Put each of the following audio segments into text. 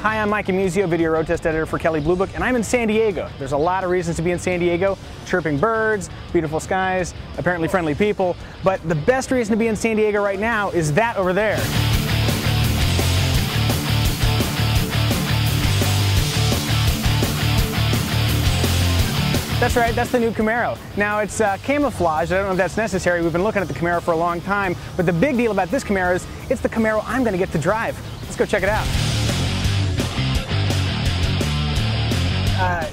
Hi, I'm Mike Amusio, video road test editor for Kelley Blue Book, and I'm in San Diego. There's a lot of reasons to be in San Diego. Chirping birds, beautiful skies, apparently friendly people. But the best reason to be in San Diego right now is that over there. That's right, that's the new Camaro. Now it's camouflage, I don't know if that's necessary. We've been looking at the Camaro for a long time, but the big deal about this Camaro is it's the Camaro I'm gonna get to drive. Let's go check it out.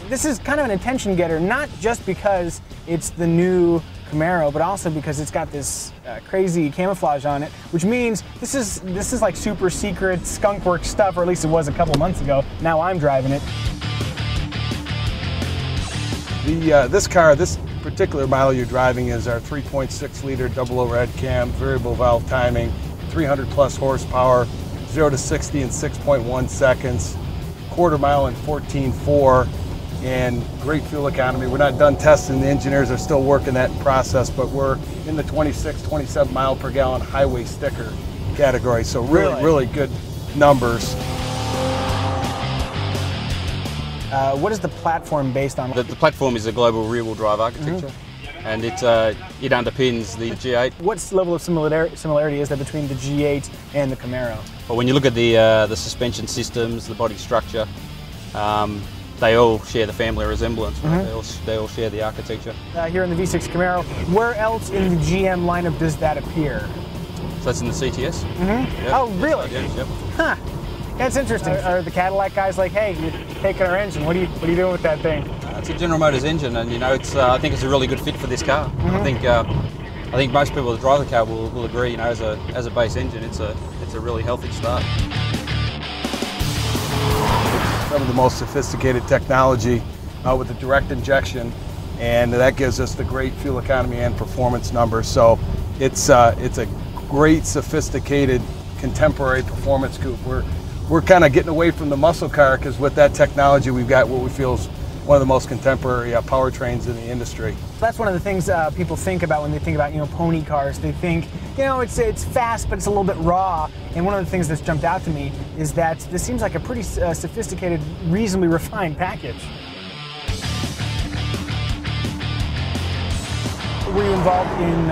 This is kind of an attention getter, not just because it's the new Camaro, but also because it's got this crazy camouflage on it, which means this is like super secret skunkworks stuff, or at least it was a couple months ago. Now I'm driving it. This particular model you're driving is our 3.6 liter double overhead cam, variable valve timing, 300 plus horsepower, 0 to 60 in 6.1 seconds, quarter mile in 14.4, and great fuel economy. We're not done testing, the engineers are still working that process, but we're in the 26, 27 mile per gallon highway sticker category, so really good numbers. What is the platform based on? The platform is a global rear-wheel drive architecture, and it underpins the G8. What level of similarity is there between the G8 and the Camaro? Well, when you look at the suspension systems, the body structure, they all share the family resemblance. Right? They all share the architecture. Here in the V6 Camaro, where else in the GM lineup does that appear? So that's in the CTS. Yep. Oh, really? Yep. Huh. That's interesting. Are the Cadillac guys like, hey, you're taking our engine, what are you doing with that thing? It's a General Motors engine, and you know, I think it's a really good fit for this car. I think most people that drive the car will agree. You know, as a base engine, it's a really healthy start. Some of the most sophisticated technology with the direct injection, and that gives us the great fuel economy and performance numbers. So it's a great, sophisticated, contemporary performance coupe. We're kind of getting away from the muscle car, because with that technology we've got what we feel is one of the most contemporary powertrains in the industry. That's one of the things people think about when they think about, pony cars. They think, it's fast, but it's a little bit raw. And one of the things that's jumped out to me is that this seems like a pretty sophisticated, reasonably refined package. Were you involved in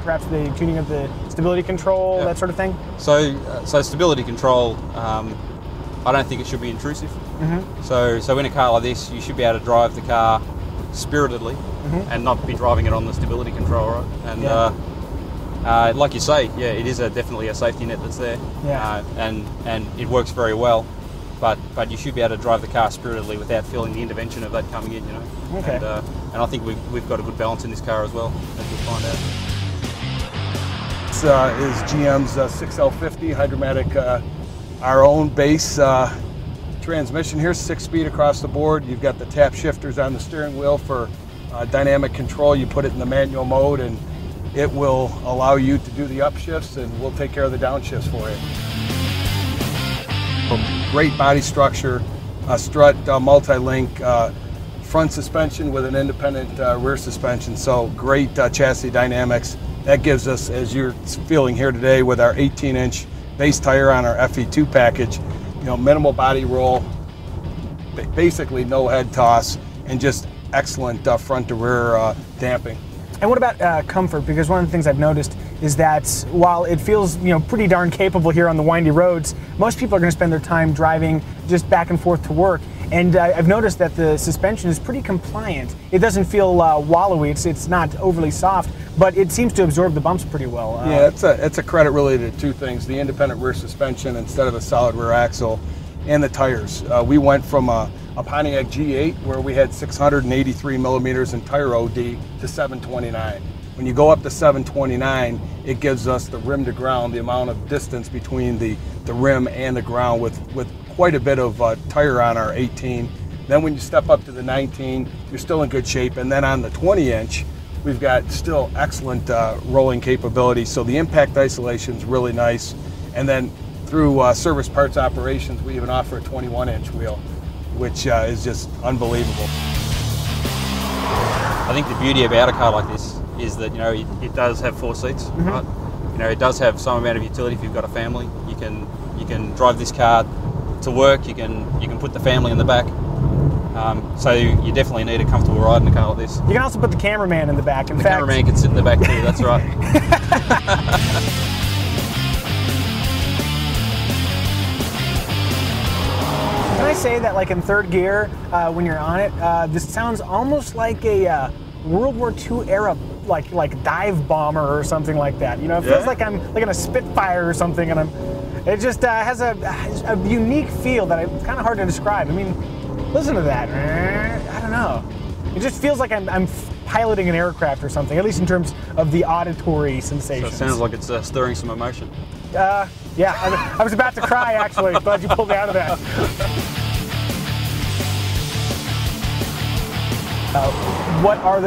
perhaps the tuning of the stability control, that sort of thing? So stability control, I don't think it should be intrusive. So in a car like this, you should be able to drive the car spiritedly and not be driving it on the stability control, right? And like you say, it is definitely a safety net that's there, and it works very well. But you should be able to drive the car spiritedly without feeling the intervention of that coming in, Okay. And I think we've got a good balance in this car as well, as we'll find out. This is GM's 6L50 Hydromatic, our own base transmission here, 6-speed across the board. You've got the tap shifters on the steering wheel for dynamic control. You put it in the manual mode, and it will allow you to do the upshifts, and we'll take care of the downshifts for you. Great body structure, strut, multi-link, front suspension with an independent rear suspension, so great chassis dynamics. That gives us, as you're feeling here today with our 18-inch base tire on our FE2 package, minimal body roll, basically no head toss, and just excellent front to rear damping. And what about comfort? Because one of the things I've noticed is that while it feels pretty darn capable here on the windy roads, most people are going to spend their time driving just back and forth to work. And I've noticed that the suspension is pretty compliant. It doesn't feel wallowy. It's not overly soft, but it seems to absorb the bumps pretty well. Yeah, it's a credit really to two things: the independent rear suspension instead of a solid rear axle, and the tires. We went from a Pontiac G8 where we had 683 millimeters in tire OD to 729. When you go up to 729, it gives us the rim to ground, the amount of distance between the rim and the ground with quite a bit of tire on our 18. Then when you step up to the 19, you're still in good shape. And then on the 20-inch, we've got still excellent rolling capability. So the impact isolation is really nice. And then through service parts operations, we even offer a 21-inch wheel, which is just unbelievable. I think the beauty about a car like this is that it does have 4 seats, right? It does have some amount of utility if you've got a family. You can drive this car to work. You can put the family in the back. So you definitely need a comfortable ride in a car like this. You can also put the cameraman in the back. The cameraman can sit in the back too, that's right. Can I say that, like in third gear, when you're on it, this sounds almost like a World War II era, like dive bomber or something like that. You know, it feels like I'm like in a Spitfire or something, and it just has a unique feel that it's kind of hard to describe. I mean, listen to that. I don't know. It just feels like I'm piloting an aircraft or something, at least in terms of the auditory sensations. So it sounds like it's stirring some emotion. Yeah, I was about to cry actually. Glad you pulled me out of that.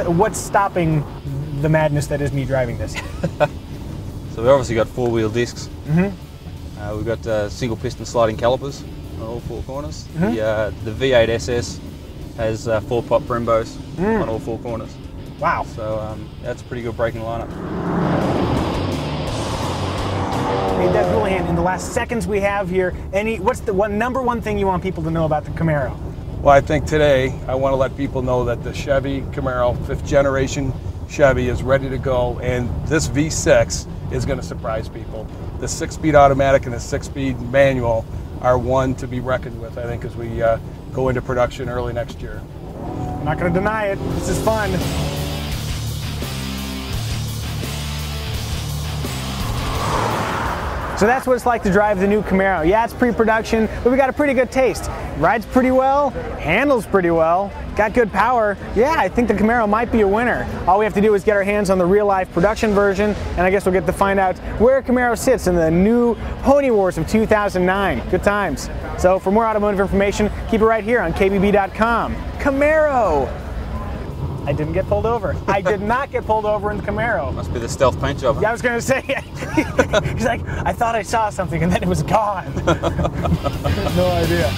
What's stopping the madness that is me driving this? So we've obviously got four-wheel discs. We've got single piston sliding calipers on all four corners. The V8 SS has 4-pot Brembos on all four corners. Wow. So that's a pretty good braking lineup. Hey, Deb Houlihan, in the last seconds we have here, what's the number one thing you want people to know about the Camaro? Well, I think today I want to let people know that the Chevy Camaro, 5th generation Chevy, is ready to go, and this V6 is going to surprise people. The 6-speed automatic and the 6-speed manual are one to be reckoned with, I think, as we go into production early next year. I'm not going to deny it. This is fun. So that's what it's like to drive the new Camaro. Yeah, it's pre-production, but we got a pretty good taste. Rides pretty well, handles pretty well, got good power. Yeah, I think the Camaro might be a winner. All we have to do is get our hands on the real-life production version, and I guess we'll get to find out where Camaro sits in the new Pony Wars of 2009. Good times. So for more automotive information, keep it right here on KBB.com. Camaro! I didn't get pulled over. I did not get pulled over in the Camaro. Must be the stealth paint job. Huh? Yeah, I was going to say, he's like, I thought I saw something and then it was gone. No idea.